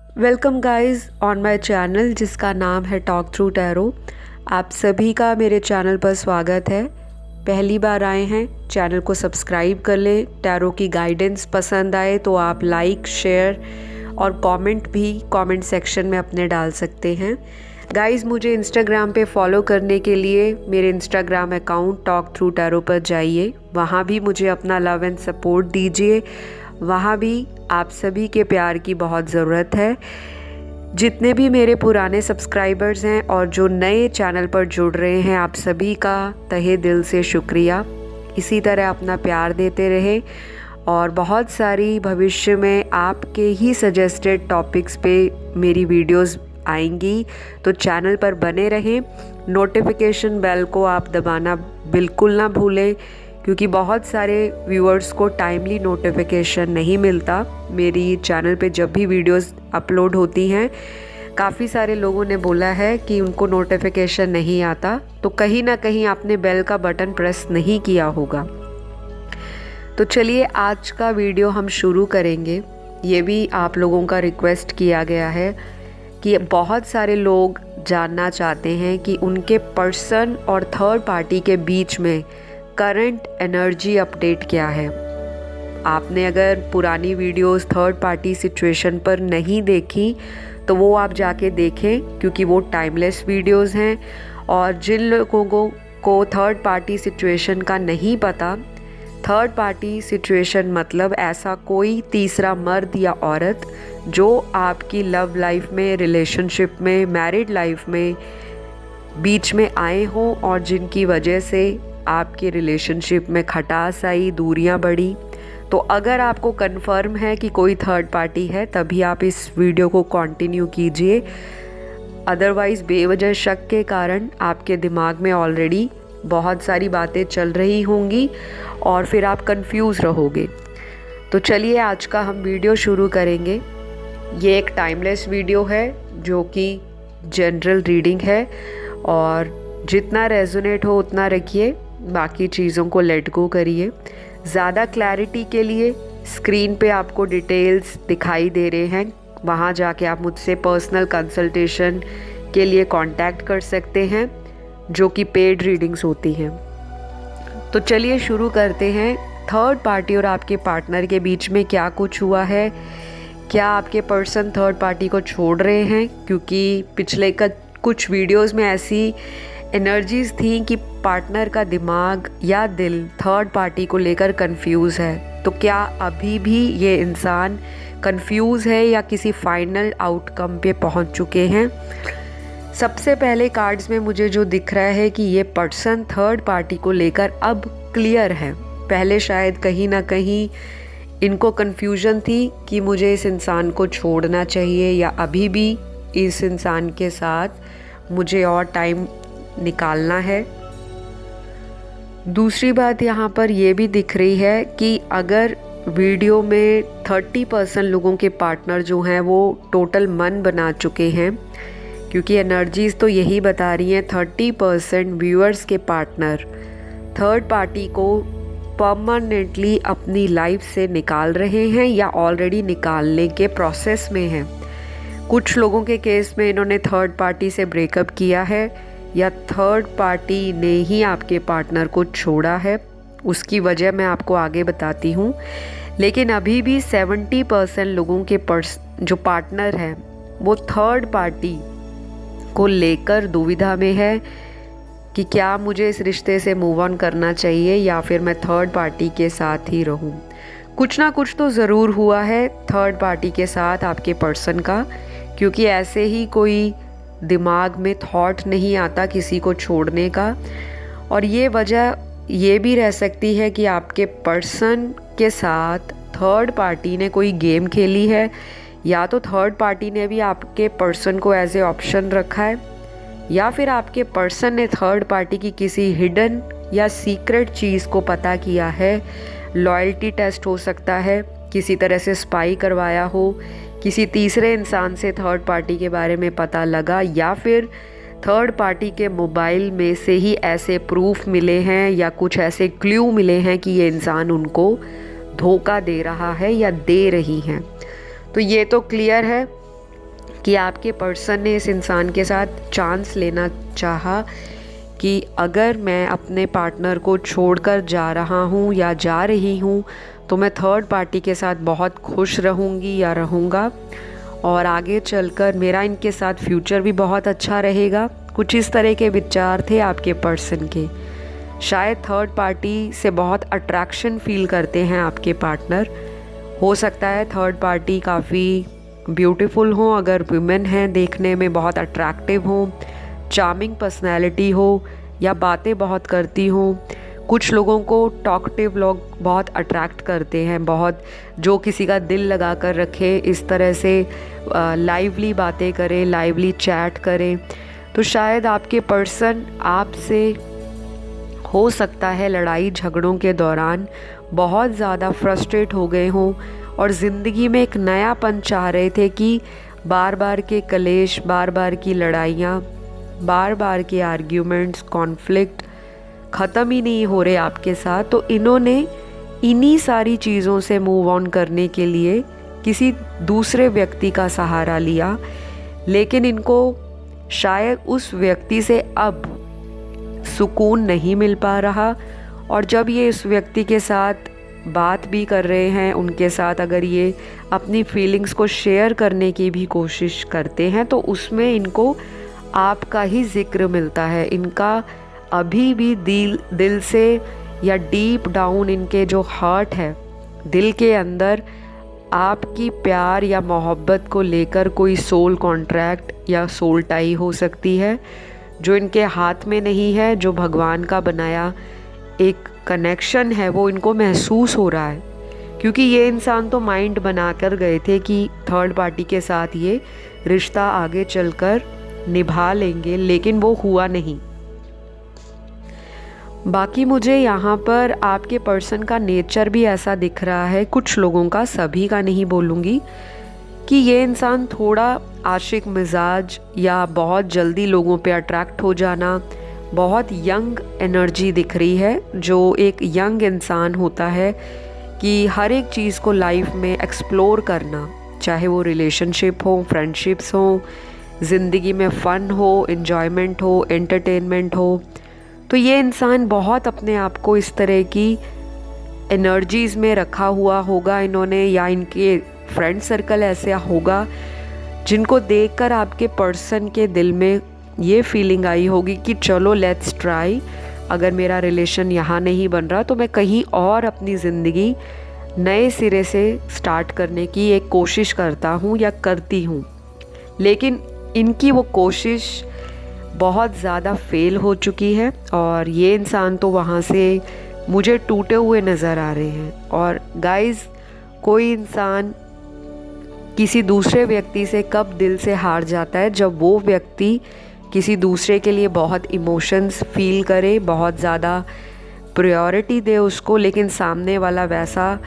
Welcome guys on my channel जिसका नाम है टॉक थ्रू टैरो। आप सभी का मेरे चैनल पर स्वागत है। पहली बार आए हैं, चैनल को सब्सक्राइब कर लें। टैरो की गाइडेंस पसंद आए तो आप लाइक, शेयर और कमेंट भी कमेंट सेक्शन में अपने डाल सकते हैं। गाइस, मुझे इंस्टाग्राम पे फॉलो करने के लिए मेरे Instagram account talk through tarot पर जाइए। वहाँ भी मुझे अपना लव एंड सपोर्ट दीजिए। वहाँ भी आप सभी के प्यार की बहुत ज़रूरत है। जितने भी मेरे पुराने सब्सक्राइबर्स हैं और जो नए चैनल पर जुड़ रहे हैं, आप सभी का तहे दिल से शुक्रिया। इसी तरह अपना प्यार देते रहे और बहुत सारी भविष्य में आपके ही सजेस्टेड टॉपिक्स पे मेरी वीडियोस आएंगी, तो चैनल पर बने रहें। नोटिफिकेशन बेल को आप दबाना बिल्कुल ना भूलें, क्योंकि बहुत सारे व्यूअर्स को टाइमली नोटिफिकेशन नहीं मिलता। मेरी चैनल पे जब भी वीडियोस अपलोड होती हैं, काफ़ी सारे लोगों ने बोला है कि उनको नोटिफिकेशन नहीं आता, तो कहीं ना कहीं आपने बेल का बटन प्रेस नहीं किया होगा। तो चलिए आज का वीडियो हम शुरू करेंगे। ये भी आप लोगों का रिक्वेस्ट किया गया है कि बहुत सारे लोग जानना चाहते हैं कि उनके पर्सन और थर्ड पार्टी के बीच में करंट एनर्जी अपडेट क्या है। आपने अगर पुरानी वीडियोस थर्ड पार्टी सिचुएशन पर नहीं देखी तो वो आप जाके देखें, क्योंकि वो टाइमलेस वीडियोस हैं। और जिन लोगों को थर्ड पार्टी सिचुएशन का नहीं पता, थर्ड पार्टी सिचुएशन मतलब ऐसा कोई तीसरा मर्द या औरत जो आपकी लव लाइफ में, रिलेशनशिप में, मैरिड लाइफ में बीच में आए हों और जिनकी वजह से आपके रिलेशनशिप में खटास आई, दूरियां बढ़ी। तो अगर आपको कंफर्म है कि कोई थर्ड पार्टी है, तभी आप इस वीडियो को कंटिन्यू कीजिए। अदरवाइज़ बेवजह शक के कारण आपके दिमाग में ऑलरेडी बहुत सारी बातें चल रही होंगी और फिर आप कंफ्यूज रहोगे। तो चलिए आज का हम वीडियो शुरू करेंगे। ये एक टाइमलेस वीडियो है जो कि जनरल रीडिंग है, और जितना रेजोनेट हो उतना रखिए, बाकी चीज़ों को लेट गो करिए। ज़्यादा क्लैरिटी के लिए स्क्रीन पे आपको डिटेल्स दिखाई दे रहे हैं, वहाँ जाके आप मुझसे पर्सनल कंसल्टेशन के लिए कांटेक्ट कर सकते हैं, जो कि पेड रीडिंग्स होती हैं। तो चलिए शुरू करते हैं। थर्ड पार्टी और आपके पार्टनर के बीच में क्या कुछ हुआ है? क्या आपके पर्सन थर्ड पार्टी को छोड़ रहे हैं? क्योंकि पिछले कुछ वीडियोस में ऐसी एनर्जीज़ थी कि पार्टनर का दिमाग या दिल थर्ड पार्टी को लेकर कंफ्यूज है। तो क्या अभी भी ये इंसान कंफ्यूज है या किसी फाइनल आउटकम पे पहुंच चुके हैं? सबसे पहले कार्ड्स में मुझे जो दिख रहा है कि ये पर्सन थर्ड पार्टी को लेकर अब क्लियर है। पहले शायद कहीं ना कहीं इनको कंफ्यूजन थी कि मुझे इस इंसान को छोड़ना चाहिए या अभी भी इस इंसान के साथ मुझे और टाइम निकालना है। दूसरी बात यहाँ पर ये भी दिख रही है कि अगर वीडियो में 30% लोगों के पार्टनर जो हैं वो टोटल मन बना चुके हैं, क्योंकि एनर्जीज तो यही बता रही हैं 30% व्यूअर्स के पार्टनर थर्ड पार्टी को परमानेंटली अपनी लाइफ से निकाल रहे हैं या ऑलरेडी निकालने के प्रोसेस में हैं। कुछ लोगों के केस में इन्होंने थर्ड पार्टी से ब्रेकअप किया है या थर्ड पार्टी ने ही आपके पार्टनर को छोड़ा है। उसकी वजह मैं आपको आगे बताती हूँ। लेकिन अभी भी 70% लोगों के जो पार्टनर हैं वो थर्ड पार्टी को लेकर दुविधा में है कि क्या मुझे इस रिश्ते से मूव ऑन करना चाहिए या फिर मैं थर्ड पार्टी के साथ ही रहूं। कुछ ना कुछ तो ज़रूर हुआ है थर्ड पार्टी के साथ आपके पर्सन का, क्योंकि ऐसे ही कोई दिमाग में थॉट नहीं आता किसी को छोड़ने का। और ये वजह ये भी रह सकती है कि आपके पर्सन के साथ थर्ड पार्टी ने कोई गेम खेली है, या तो थर्ड पार्टी ने भी आपके पर्सन को एज ए ऑप्शन रखा है, या फिर आपके पर्सन ने थर्ड पार्टी की किसी हिडन या सीक्रेट चीज़ को पता किया है। लॉयल्टी टेस्ट हो सकता है, किसी तरह से स्पाई करवाया हो, किसी तीसरे इंसान से थर्ड पार्टी के बारे में पता लगा, या फिर थर्ड पार्टी के मोबाइल में से ही ऐसे प्रूफ मिले हैं या कुछ ऐसे क्लू मिले हैं कि ये इंसान उनको धोखा दे रहा है या दे रही हैं। तो ये तो क्लियर है कि आपके पर्सन ने इस इंसान के साथ चांस लेना चाहा कि अगर मैं अपने पार्टनर को छोड़कर जा रहा हूँ या जा रही हूँ तो मैं थर्ड पार्टी के साथ बहुत खुश रहूँगी या रहूँगा, और आगे चलकर मेरा इनके साथ फ्यूचर भी बहुत अच्छा रहेगा। कुछ इस तरह के विचार थे आपके पर्सन के। शायद थर्ड पार्टी से बहुत अट्रैक्शन फील करते हैं आपके पार्टनर। हो सकता है थर्ड पार्टी काफ़ी ब्यूटीफुल हो, अगर वुमेन हैं देखने में बहुत अट्रैक्टिव हो, चार्मिंग पर्सनैलिटी हो, या बातें बहुत करती हो। कुछ लोगों को टॉकटिव लोग बहुत अट्रैक्ट करते हैं, बहुत जो किसी का दिल लगा कर रखे, इस तरह से लाइवली बातें करें, लाइवली चैट करें। तो शायद आपके पर्सन आपसे हो सकता है लड़ाई झगड़ों के दौरान बहुत ज़्यादा फ्रस्ट्रेट हो गए हों और ज़िंदगी में एक नयापन चाह रहे थे कि बार बार के कलेश, बार बार की लड़ाइयाँ, बार बार के आर्ग्यूमेंट्स, कॉन्फ्लिक्ट ख़त्म ही नहीं हो रहे आपके साथ। तो इन्होंने इन्हीं सारी चीज़ों से मूव ऑन करने के लिए किसी दूसरे व्यक्ति का सहारा लिया, लेकिन इनको शायद उस व्यक्ति से अब सुकून नहीं मिल पा रहा। और जब ये उस व्यक्ति के साथ बात भी कर रहे हैं, उनके साथ अगर ये अपनी फीलिंग्स को शेयर करने की भी कोशिश करते हैं तो उसमें इनको आपका ही जिक्र मिलता है। इनका अभी भी दिल से या डीप डाउन इनके जो हार्ट है, दिल के अंदर आपकी प्यार या मोहब्बत को लेकर कोई सोल कॉन्ट्रैक्ट या सोल टाई हो सकती है जो इनके हाथ में नहीं है। जो भगवान का बनाया एक कनेक्शन है वो इनको महसूस हो रहा है, क्योंकि ये इंसान तो माइंड बना कर गए थे कि थर्ड पार्टी के साथ ये रिश्ता आगे चलकर निभा लेंगे, लेकिन वो हुआ नहीं। बाकी मुझे यहाँ पर आपके पर्सन का नेचर भी ऐसा दिख रहा है, कुछ लोगों का, सभी का नहीं बोलूँगी, कि ये इंसान थोड़ा आशिक मिजाज या बहुत जल्दी लोगों पे अट्रैक्ट हो जाना, बहुत यंग एनर्जी दिख रही है। जो एक यंग इंसान होता है कि हर एक चीज़ को लाइफ में एक्सप्लोर करना, चाहे वो रिलेशनशिप हो, फ्रेंडशिप्स हो, ज़िंदगी में फ़न हो, एन्जॉयमेंट हो, एंटरटेनमेंट हो। तो ये इंसान बहुत अपने आप को इस तरह की एनर्जीज़ में रखा हुआ होगा इन्होंने, या इनके फ्रेंड सर्कल ऐसा होगा जिनको देखकर आपके पर्सन के दिल में ये फीलिंग आई होगी कि चलो लेट्स ट्राई, अगर मेरा रिलेशन यहाँ नहीं बन रहा तो मैं कहीं और अपनी ज़िंदगी नए सिरे से स्टार्ट करने की एक कोशिश करता हूँ या करती हूँ। लेकिन इनकी वो कोशिश बहुत ज़्यादा फेल हो चुकी है और ये इंसान तो वहाँ से मुझे टूटे हुए नज़र आ रहे हैं। और गाइज़, कोई इंसान किसी दूसरे व्यक्ति से कब दिल से हार जाता है, जब वो व्यक्ति किसी दूसरे के लिए बहुत इमोशंस फील करे, बहुत ज़्यादा प्रायोरिटी दे उसको, लेकिन सामने वाला वैसा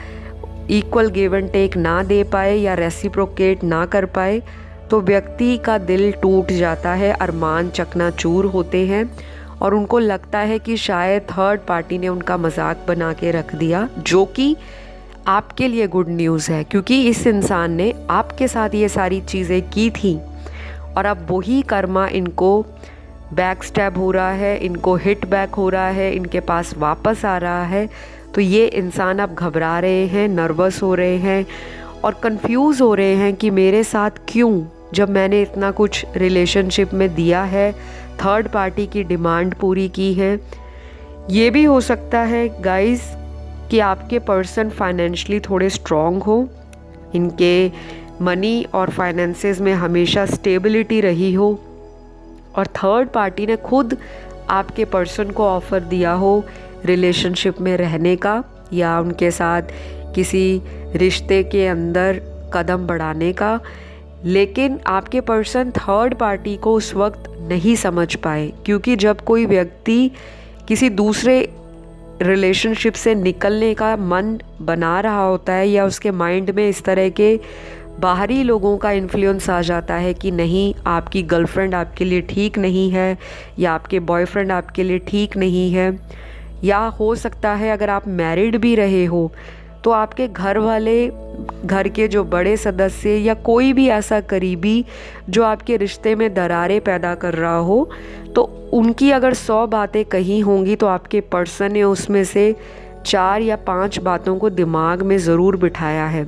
इक्वल गिव एंड टेक ना दे पाए या रेसिप्रोकेट ना कर पाए, तो व्यक्ति का दिल टूट जाता है, अरमान चकनाचूर होते हैं और उनको लगता है कि शायद थर्ड पार्टी ने उनका मजाक बना के रख दिया, जो कि आपके लिए गुड न्यूज़ है, क्योंकि इस इंसान ने आपके साथ ये सारी चीज़ें की थी और अब वही कर्मा इनको बैक स्टैब हो रहा है, इनको हिट बैक हो रहा है, इनके पास वापस आ रहा है। तो ये इंसान अब घबरा रहे हैं, नर्वस हो रहे हैं और कंफ्यूज हो रहे हैं कि मेरे साथ क्यों, जब मैंने इतना कुछ रिलेशनशिप में दिया है, थर्ड पार्टी की डिमांड पूरी की है। ये भी हो सकता है गाइस कि आपके पर्सन फाइनेंशियली थोड़े स्ट्रॉन्ग हो, इनके मनी और फाइनेंसेस में हमेशा स्टेबिलिटी रही हो और थर्ड पार्टी ने खुद आपके पर्सन को ऑफ़र दिया हो रिलेशनशिप में रहने का या उनके साथ किसी रिश्ते के अंदर कदम बढ़ाने का, लेकिन आपके पर्सन थर्ड पार्टी को उस वक्त नहीं समझ पाए, क्योंकि जब कोई व्यक्ति किसी दूसरे रिलेशनशिप से निकलने का मन बना रहा होता है या उसके माइंड में इस तरह के बाहरी लोगों का इन्फ्लुएंस आ जाता है कि नहीं, आपकी गर्लफ्रेंड आपके लिए ठीक नहीं है या आपके बॉयफ्रेंड आपके लिए ठीक नहीं है, या हो सकता है अगर आप मैरिड भी रहे हो तो आपके घर वाले, घर के जो बड़े सदस्य या कोई भी ऐसा करीबी जो आपके रिश्ते में दरारें पैदा कर रहा हो, तो उनकी अगर 100 बातें कही होंगी तो आपके पर्सन ने उसमें से 4 या 5 बातों को दिमाग में ज़रूर बिठाया है।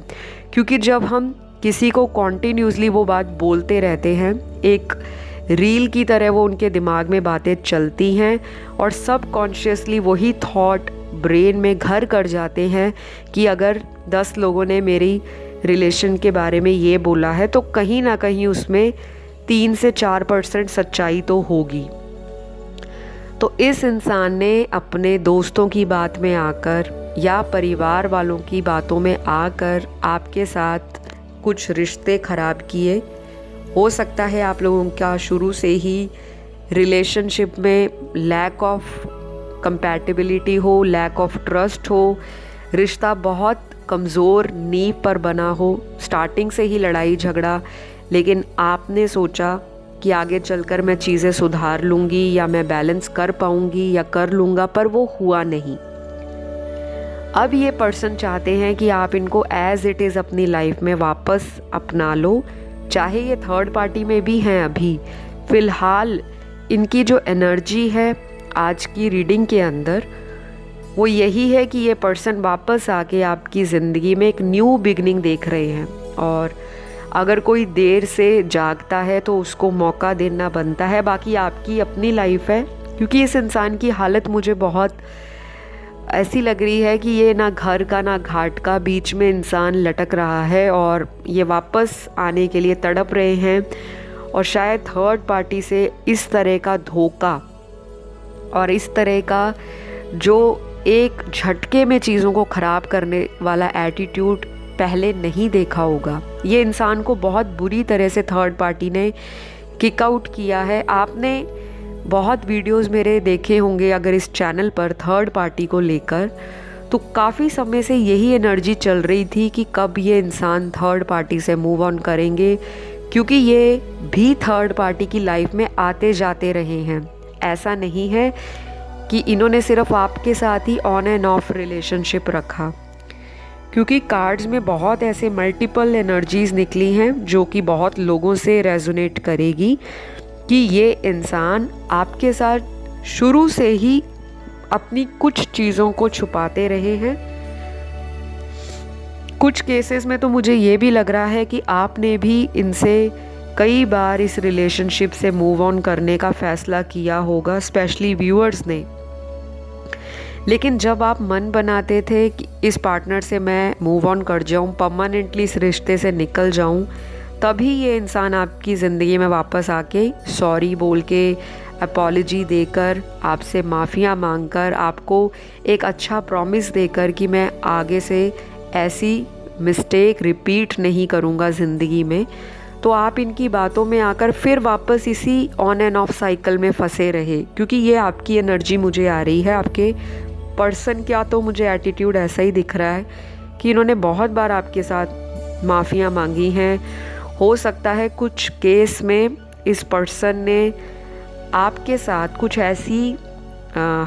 क्योंकि जब हम किसी को कॉन्टीन्यूसली वो बात बोलते रहते हैं, एक रील की तरह वो उनके दिमाग में बातें चलती हैं और सबकॉन्शियसली वही थॉट ब्रेन में घर कर जाते हैं कि अगर 10 लोगों ने मेरी रिलेशन के बारे में ये बोला है तो कहीं ना कहीं उसमें 3 से 4% सच्चाई तो होगी। तो इस इंसान ने अपने दोस्तों की बात में आकर या परिवार वालों की बातों में आकर आपके साथ कुछ रिश्ते ख़राब किए। हो सकता है आप लोगों का शुरू से ही रिलेशनशिप में लैक ऑफ कंपैटिबिलिटी हो, लैक ऑफ ट्रस्ट हो, रिश्ता बहुत कमज़ोर नींव पर बना हो, स्टार्टिंग से ही लड़ाई झगड़ा, लेकिन आपने सोचा कि आगे चलकर मैं चीज़ें सुधार लूँगी या मैं बैलेंस कर पाऊँगी या कर लूँगा, पर वो हुआ नहीं। अब ये पर्सन चाहते हैं कि आप इनको एज़ इट इज़ अपनी लाइफ में वापस अपना लो, चाहे ये थर्ड पार्टी में भी हैं। अभी फ़िलहाल इनकी जो एनर्जी है आज की रीडिंग के अंदर वो यही है कि ये पर्सन वापस आके आपकी ज़िंदगी में एक न्यू बिगनिंग देख रहे हैं। और अगर कोई देर से जागता है तो उसको मौका देना बनता है। बाकी आपकी अपनी लाइफ है, क्योंकि इस इंसान की हालत मुझे बहुत ऐसी लग रही है कि ये ना घर का ना घाट का, बीच में इंसान लटक रहा है और ये वापस आने के लिए तड़प रहे हैं। और शायद थर्ड पार्टी से इस तरह का धोखा और इस तरह का जो एक झटके में चीज़ों को ख़राब करने वाला एटीट्यूड पहले नहीं देखा होगा। ये इंसान को बहुत बुरी तरह से थर्ड पार्टी ने किक आउट किया है। आपने बहुत वीडियोस मेरे देखे होंगे अगर इस चैनल पर थर्ड पार्टी को लेकर, तो काफ़ी समय से यही एनर्जी चल रही थी कि कब ये इंसान थर्ड पार्टी से मूव ऑन करेंगे, क्योंकि ये भी थर्ड पार्टी की लाइफ में आते जाते रहे हैं। ऐसा नहीं है कि इन्होंने सिर्फ आपके साथ ही ऑन एंड ऑफ रिलेशनशिप रखा, क्योंकि कार्ड्स में बहुत ऐसे मल्टीपल एनर्जीज़ निकली हैं जो कि बहुत लोगों से रेजोनेट करेगी कि ये इंसान आपके साथ शुरू से ही अपनी कुछ चीज़ों को छुपाते रहे हैं। कुछ केसेस में तो मुझे ये भी लग रहा है कि आपने भी इनसे कई बार इस रिलेशनशिप से मूव ऑन करने का फ़ैसला किया होगा, स्पेशली व्यूअर्स ने। लेकिन जब आप मन बनाते थे कि इस पार्टनर से मैं मूव ऑन कर जाऊं, परमानेंटली इस रिश्ते से निकल जाऊं, तभी ये इंसान आपकी ज़िंदगी में वापस आके सॉरी बोल के, अपॉलजी देकर, आपसे माफ़िया मांगकर, आपको एक अच्छा प्रॉमिस देकर कि मैं आगे से ऐसी मिस्टेक रिपीट नहीं करूँगा ज़िंदगी में, तो आप इनकी बातों में आकर फिर वापस इसी ऑन एंड ऑफ साइकिल में फंसे रहे। क्योंकि ये आपकी एनर्जी मुझे आ रही है। आपके पर्सन क्या तो मुझे एटीट्यूड ऐसा ही दिख रहा है कि इन्होंने बहुत बार आपके साथ माफ़ियाँ मांगी हैं। हो सकता है कुछ केस में इस पर्सन ने आपके साथ कुछ ऐसी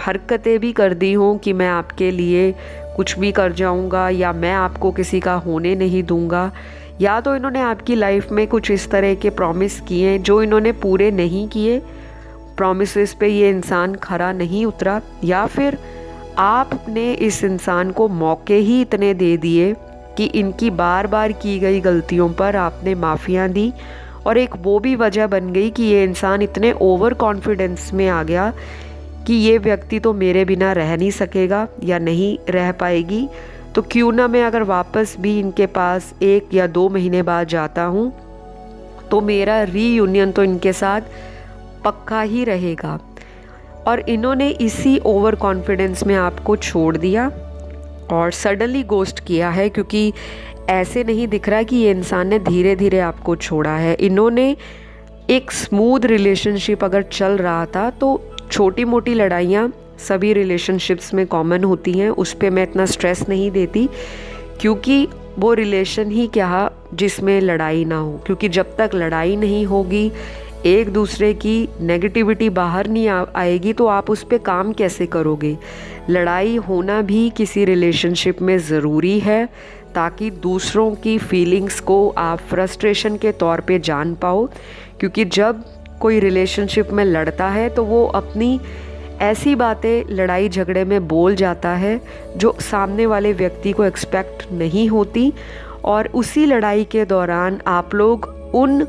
हरकतें भी कर दी हों कि मैं आपके लिए कुछ भी कर जाऊंगा या मैं आपको किसी का होने नहीं दूंगा, या तो इन्होंने आपकी लाइफ में कुछ इस तरह के प्रॉमिस किए जो इन्होंने पूरे नहीं किए, प्रॉमिसेस पे ये इंसान खरा नहीं उतरा, या फिर आपने इस इंसान को मौके ही इतने दे दिए कि इनकी बार बार की गई गलतियों पर आपने माफ़ियाँ दी। और एक वो भी वजह बन गई कि ये इंसान इतने ओवर कॉन्फिडेंस में आ गया कि ये व्यक्ति तो मेरे बिना रह नहीं सकेगा या नहीं रह पाएगी, तो क्यों ना मैं अगर वापस भी इनके पास 1 या 2 महीने बाद जाता हूँ तो मेरा रीयूनियन तो इनके साथ पक्का ही रहेगा। और इन्होंने इसी ओवर कॉन्फिडेंस में आपको छोड़ दिया और सडनली गोस्ट किया है, क्योंकि ऐसे नहीं दिख रहा कि ये इंसान ने धीरे धीरे आपको छोड़ा है। इन्होंने एक स्मूथ रिलेशनशिप अगर चल रहा था तो छोटी मोटी लड़ाइयाँ सभी रिलेशनशिप्स में कॉमन होती हैं, उस पर मैं इतना स्ट्रेस नहीं देती, क्योंकि वो रिलेशन ही क्या जिसमें लड़ाई ना हो। क्योंकि जब तक लड़ाई नहीं होगी, एक दूसरे की नेगेटिविटी बाहर नहीं आएगी तो आप उस पर काम कैसे करोगे। लड़ाई होना भी किसी रिलेशनशिप में ज़रूरी है ताकि दूसरों की फीलिंग्स को आप फ्रस्ट्रेशन के तौर पे जान पाओ, क्योंकि जब कोई रिलेशनशिप में लड़ता है तो वो अपनी ऐसी बातें लड़ाई झगड़े में बोल जाता है जो सामने वाले व्यक्ति को एक्सपेक्ट नहीं होती, और उसी लड़ाई के दौरान आप लोग उन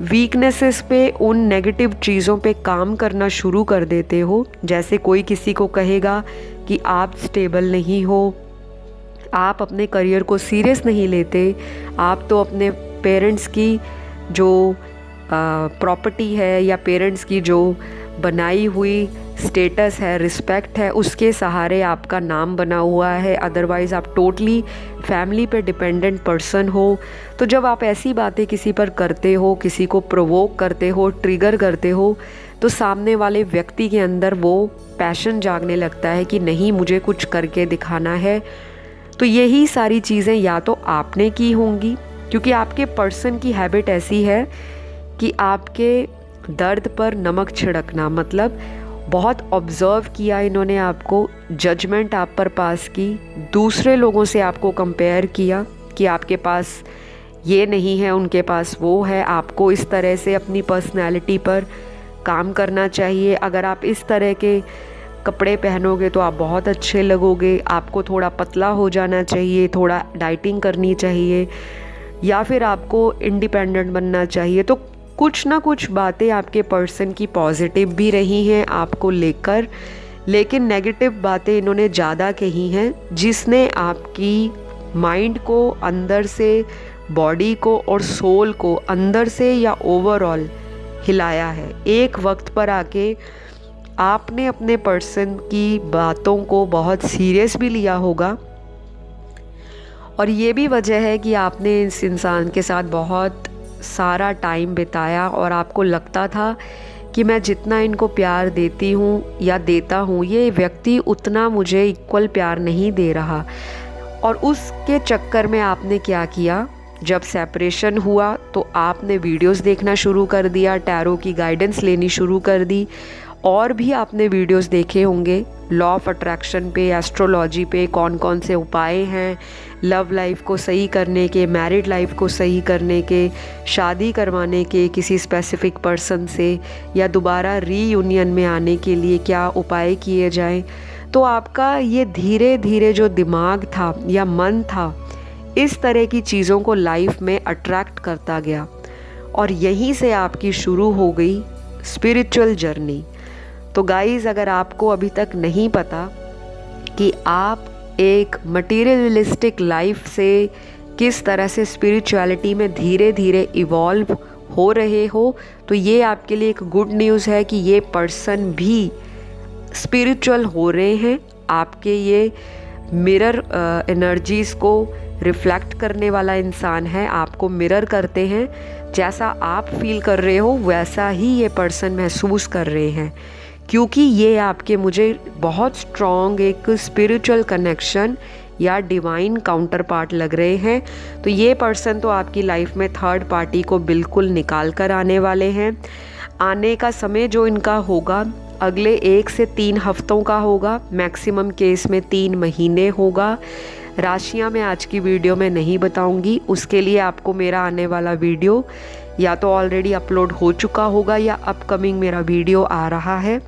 वीकनेसेस पे, उन नेगेटिव चीज़ों पे काम करना शुरू कर देते हो। जैसे कोई किसी को कहेगा कि आप स्टेबल नहीं हो, आप अपने करियर को सीरियस नहीं लेते, आप तो अपने पेरेंट्स की जो प्रॉपर्टी है या पेरेंट्स की जो बनाई हुई स्टेटस है, रिस्पेक्ट है, उसके सहारे आपका नाम बना हुआ है, अदरवाइज़ आप टोटली फैमिली पे डिपेंडेंट पर्सन हो। तो जब आप ऐसी बातें किसी पर करते हो, किसी को प्रोवोक करते हो, ट्रिगर करते हो, तो सामने वाले व्यक्ति के अंदर वो पैशन जागने लगता है कि नहीं, मुझे कुछ करके दिखाना है। तो यही सारी चीज़ें या तो आपने की होंगी, क्योंकि आपके पर्सन की हैबिट ऐसी है कि आपके दर्द पर नमक छिड़कना, मतलब बहुत ऑब्ज़र्व किया इन्होंने आपको, जजमेंट आप पर पास की, दूसरे लोगों से आपको कंपेयर किया कि आपके पास ये नहीं है, उनके पास वो है, आपको इस तरह से अपनी पर्सनैलिटी पर काम करना चाहिए, अगर आप इस तरह के कपड़े पहनोगे तो आप बहुत अच्छे लगोगे, आपको थोड़ा पतला हो जाना चाहिए, थोड़ा डाइटिंग करनी चाहिए, या फिर आपको इंडिपेंडेंट बनना चाहिए। तो कुछ ना कुछ बातें आपके पर्सन की पॉजिटिव भी रही हैं आपको लेकर, लेकिन नेगेटिव बातें इन्होंने ज़्यादा कही हैं, जिसने आपकी माइंड को अंदर से, बॉडी को और सोल को अंदर से या ओवरऑल हिलाया है। एक वक्त पर आके आपने अपने पर्सन की बातों को बहुत सीरियस भी लिया होगा, और ये भी वजह है कि आपने इस इंसान के साथ बहुत सारा टाइम बिताया और आपको लगता था कि मैं जितना इनको प्यार देती हूँ या देता हूँ, ये व्यक्ति उतना मुझे इक्वल प्यार नहीं दे रहा। और उसके चक्कर में आपने क्या किया, जब सेपरेशन हुआ तो आपने वीडियोस देखना शुरू कर दिया, टैरो की गाइडेंस लेनी शुरू कर दी, और भी आपने वीडियोस देखे होंगे लॉ ऑफ अट्रैक्शन पे, एस्ट्रोलॉजी पे, कौन कौन से उपाय हैं लव लाइफ को सही करने के, मैरिड लाइफ को सही करने के, शादी करवाने के किसी स्पेसिफिक पर्सन से, या दोबारा रीयूनियन में आने के लिए क्या उपाय किए जाएं। तो आपका ये धीरे धीरे जो दिमाग था या मन था, इस तरह की चीज़ों को लाइफ में अट्रैक्ट करता गया, और यहीं से आपकी शुरू हो गई स्पिरिचुअल जर्नी। तो गाइज़, अगर आपको अभी तक नहीं पता कि आप एक मटीरियलिस्टिक लाइफ से किस तरह से स्पिरिचुअलिटी में धीरे धीरे इवॉल्व हो रहे हो, तो ये आपके लिए एक गुड न्यूज़ है कि ये पर्सन भी स्पिरिचुअल हो रहे हैं। आपके ये मिरर एनर्जीज़ को रिफ्लेक्ट करने वाला इंसान है, आपको मिरर करते हैं, जैसा आप फील कर रहे हो वैसा ही ये पर्सन महसूस कर रहे हैं, क्योंकि ये आपके मुझे बहुत स्ट्रॉन्ग एक स्पिरिचुअल कनेक्शन या डिवाइन काउंटर पार्ट लग रहे हैं। तो ये पर्सन तो आपकी लाइफ में थर्ड पार्टी को बिल्कुल निकाल कर आने वाले हैं। आने का समय जो इनका होगा अगले 1 से 3 हफ्तों का होगा, मैक्सिमम केस में 3 महीने होगा। राशियाँ मैं आज की वीडियो में नहीं बताऊंगी, उसके लिए आपको मेरा आने वाला वीडियो या तो ऑलरेडी अपलोड हो चुका होगा या अपकमिंग मेरा वीडियो आ रहा है,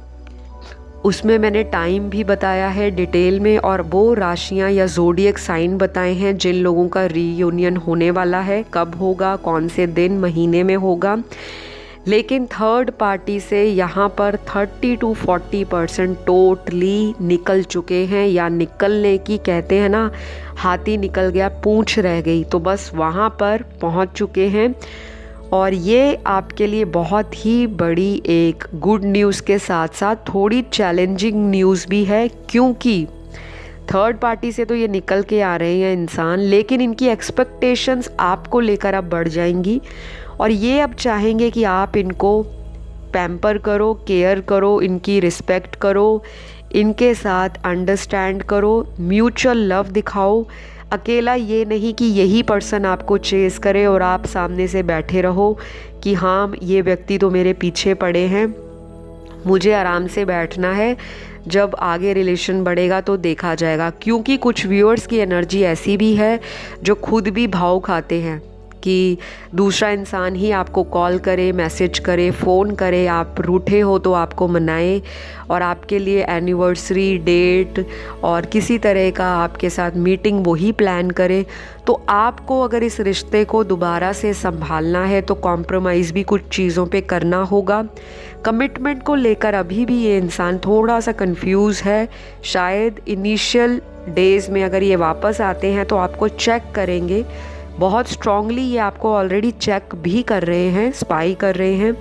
उसमें मैंने टाइम भी बताया है डिटेल में, और वो राशियाँ या ज़ोडिएक साइन बताए हैं जिन लोगों का रीयूनियन होने वाला है, कब होगा, कौन से दिन महीने में होगा। लेकिन थर्ड पार्टी से यहाँ पर 30 to 40% टोटली निकल चुके हैं, या निकलने की कहते हैं ना, हाथी निकल गया पूंछ रह गई, तो बस वहाँ पर पहुँच चुके हैं। और ये आपके लिए बहुत ही बड़ी एक गुड न्यूज़ के साथ साथ थोड़ी चैलेंजिंग न्यूज़ भी है, क्योंकि थर्ड पार्टी से तो ये निकल के आ रहे हैं इंसान, लेकिन इनकी एक्सपेक्टेशंस आपको लेकर अब बढ़ जाएंगी, और ये अब चाहेंगे कि आप इनको पैम्पर करो, केयर करो, इनकी रिस्पेक्ट करो, इनके साथ अंडरस्टैंड करो, म्यूचुअल लव दिखाओ। अकेला ये नहीं कि यही पर्सन आपको चेस करे और आप सामने से बैठे रहो कि हाँ ये व्यक्ति तो मेरे पीछे पड़े हैं, मुझे आराम से बैठना है, जब आगे रिलेशन बढ़ेगा तो देखा जाएगा। क्योंकि कुछ व्यूअर्स की एनर्जी ऐसी भी है जो खुद भी भाव खाते हैं कि दूसरा इंसान ही आपको कॉल करे, मैसेज करे, फ़ोन करे, आप रूठे हो तो आपको मनाए और आपके लिए एनिवर्सरी डेट और किसी तरह का आपके साथ मीटिंग वही प्लान करे। तो आपको अगर इस रिश्ते को दोबारा से संभालना है तो कॉम्प्रोमाइज़ भी कुछ चीज़ों पे करना होगा। कमिटमेंट को लेकर अभी भी ये इंसान थोड़ा सा कंफ्यूज है। शायद इनिशियल डेज़ में अगर ये वापस आते हैं तो आपको चेक करेंगे, बहुत स्ट्रांगली ये आपको ऑलरेडी चेक भी कर रहे हैं, स्पाई कर रहे हैं।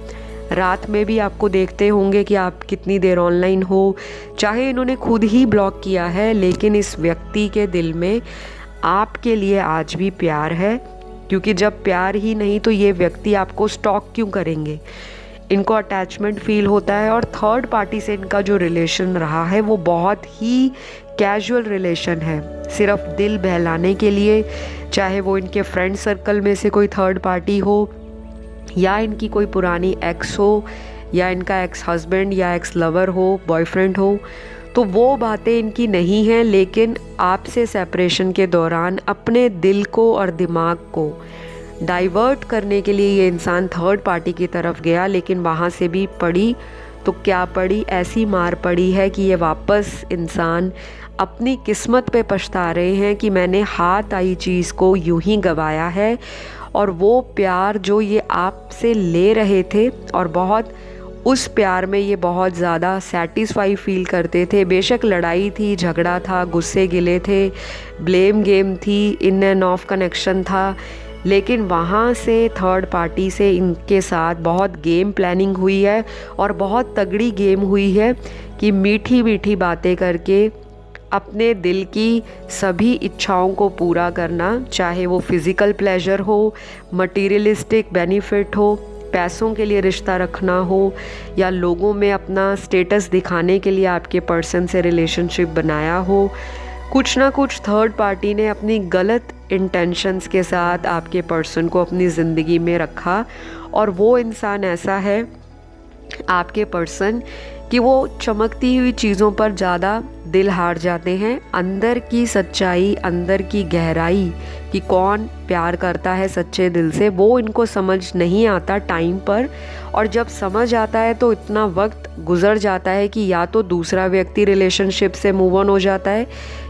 रात में भी आपको देखते होंगे कि आप कितनी देर ऑनलाइन हो, चाहे इन्होंने खुद ही ब्लॉक किया है, लेकिन इस व्यक्ति के दिल में आपके लिए आज भी प्यार है। क्योंकि जब प्यार ही नहीं तो ये व्यक्ति आपको स्टॉक क्यों करेंगे। इनको अटैचमेंट फील होता है और थर्ड पार्टी से इनका जो रिलेशन रहा है वो बहुत ही कैजुअल रिलेशन है, सिर्फ दिल बहलाने के लिए। चाहे वो इनके फ्रेंड सर्कल में से कोई थर्ड पार्टी हो या इनकी कोई पुरानी एक्स हो या इनका एक्स हस्बैंड या एक्स लवर हो, बॉयफ्रेंड हो, तो वो बातें इनकी नहीं हैं। लेकिन आपसे सेपरेशन के दौरान अपने दिल को और दिमाग को डाइवर्ट करने के लिए ये इंसान थर्ड पार्टी की तरफ गया, लेकिन वहाँ से भी पड़ी तो क्या पड़ी, ऐसी मार पड़ी है कि ये वापस इंसान अपनी किस्मत पे पछता रहे हैं कि मैंने हाथ आई चीज़ को यूं ही गवाया है। और वो प्यार जो ये आपसे ले रहे थे और बहुत उस प्यार में ये बहुत ज़्यादा सेटिस्फाई फील करते थे। बेशक लड़ाई थी, झगड़ा था, गुस्से गिले थे, ब्लेम गेम थी, इन एंड ऑफ कनेक्शन था, लेकिन वहाँ से थर्ड पार्टी से इनके साथ बहुत गेम प्लानिंग हुई है और बहुत तगड़ी गेम हुई है कि मीठी मीठी बातें करके अपने दिल की सभी इच्छाओं को पूरा करना, चाहे वो फिज़िकल प्लेजर हो, मटीरियलिस्टिक बेनिफिट हो, पैसों के लिए रिश्ता रखना हो या लोगों में अपना स्टेटस दिखाने के लिए आपके पर्सन से रिलेशनशिप बनाया हो। कुछ ना कुछ थर्ड पार्टी ने अपनी गलत इंटेंशंस के साथ आपके पर्सन को अपनी ज़िंदगी में रखा। और वो इंसान ऐसा है आपके पर्सन कि वो चमकती हुई चीज़ों पर ज़्यादा दिल हार जाते हैं। अंदर की सच्चाई, अंदर की गहराई कि कौन प्यार करता है सच्चे दिल से, वो इनको समझ नहीं आता टाइम पर। और जब समझ आता है तो इतना वक्त गुजर जाता है कि या तो दूसरा व्यक्ति रिलेशनशिप से मूव ऑन हो जाता है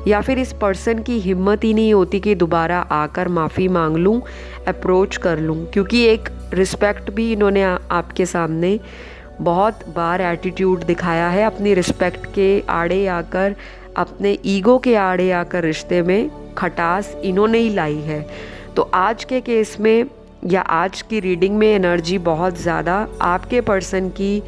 या फिर इस पर्सन की हिम्मत ही नहीं होती कि दोबारा आकर माफ़ी मांग लूँ, अप्रोच कर लूँ। क्योंकि एक रिस्पेक्ट भी इन्होंने आपके सामने बहुत बार एटीट्यूड दिखाया है, अपनी रिस्पेक्ट के आड़े आकर, अपने ईगो के आड़े आकर रिश्ते में खटास इन्होंने ही लाई है। तो आज के केस में या आज की रीडिंग में एनर्जी बहुत ज़्यादा आपके पर्सन की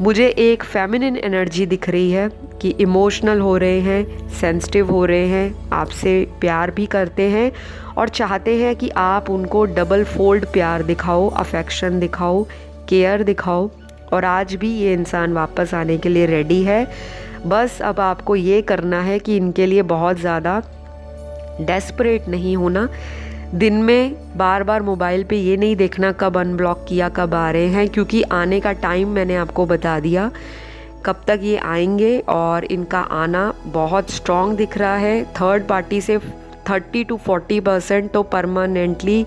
मुझे एक फेमिनिन एनर्जी दिख रही है कि इमोशनल हो रहे हैं, सेंसिटिव हो रहे हैं, आपसे प्यार भी करते हैं और चाहते हैं कि आप उनको डबल फोल्ड प्यार दिखाओ, अफेक्शन दिखाओ, केयर दिखाओ। और आज भी ये इंसान वापस आने के लिए रेडी है। बस अब आपको ये करना है कि इनके लिए बहुत ज़्यादा डेस्परेट नहीं होना। दिन में बार बार मोबाइल पे ये नहीं देखना कब अनब्लॉक किया, कब आ रहे हैं, क्योंकि आने का टाइम मैंने आपको बता दिया कब तक ये आएंगे। और इनका आना बहुत स्ट्रॉन्ग दिख रहा है। थर्ड पार्टी से 30 to 40% तो परमानेंटली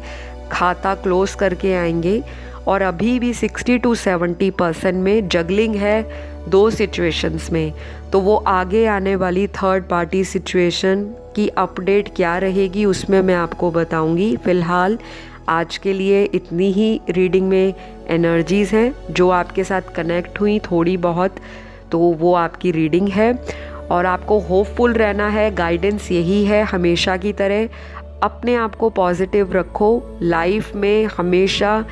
खाता क्लोज करके आएंगे और अभी भी 60 to 70% में जगलिंग है दो सिचुएशंस में। तो वो आगे आने वाली थर्ड पार्टी सिचुएशन की अपडेट क्या रहेगी उसमें मैं आपको बताऊंगी। फ़िलहाल आज के लिए इतनी ही रीडिंग में एनर्जीज़ हैं जो आपके साथ कनेक्ट हुई थोड़ी बहुत, तो वो आपकी रीडिंग है। और आपको होपफुल रहना है, गाइडेंस यही है हमेशा की तरह। अपने आप को पॉजिटिव रखो, लाइफ में हमेशा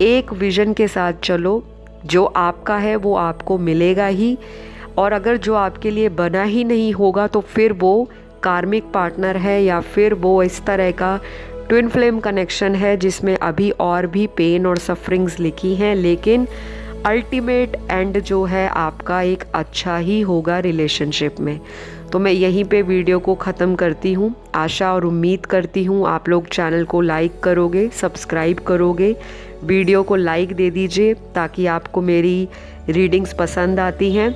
एक विज़न के साथ चलो, जो आपका है वो आपको मिलेगा ही। और अगर जो आपके लिए बना ही नहीं होगा तो फिर वो कार्मिक पार्टनर है या फिर वो इस तरह का ट्विन फ्लेम कनेक्शन है जिसमें अभी और भी पेन और सफरिंग्स लिखी हैं, लेकिन अल्टीमेट एंड जो है आपका एक अच्छा ही होगा रिलेशनशिप में। तो मैं यहीं पे वीडियो को ख़त्म करती हूँ। आशा और उम्मीद करती हूँ आप लोग चैनल को लाइक करोगे, सब्सक्राइब करोगे, वीडियो को लाइक दे दीजिए ताकि आपको मेरी रीडिंग्स पसंद आती हैं।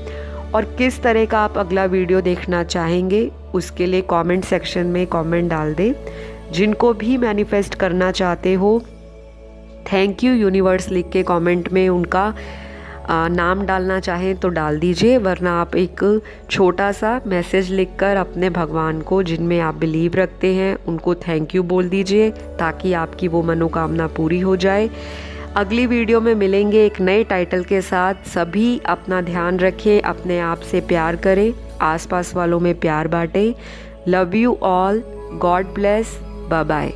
और किस तरह का आप अगला वीडियो देखना चाहेंगे उसके लिए कमेंट सेक्शन में कमेंट डाल दें। जिनको भी मैनिफेस्ट करना चाहते हो थैंक यू यूनिवर्स लिख के कमेंट में उनका नाम डालना चाहें तो डाल दीजिए, वरना आप एक छोटा सा मैसेज लिखकर अपने भगवान को, जिनमें आप बिलीव रखते हैं, उनको थैंक यू बोल दीजिए ताकि आपकी वो मनोकामना पूरी हो जाए। अगली वीडियो में मिलेंगे एक नए टाइटल के साथ। सभी अपना ध्यान रखें, अपने आप से प्यार करें, आसपास वालों में प्यार बांटें। Love you all, God bless, bye bye.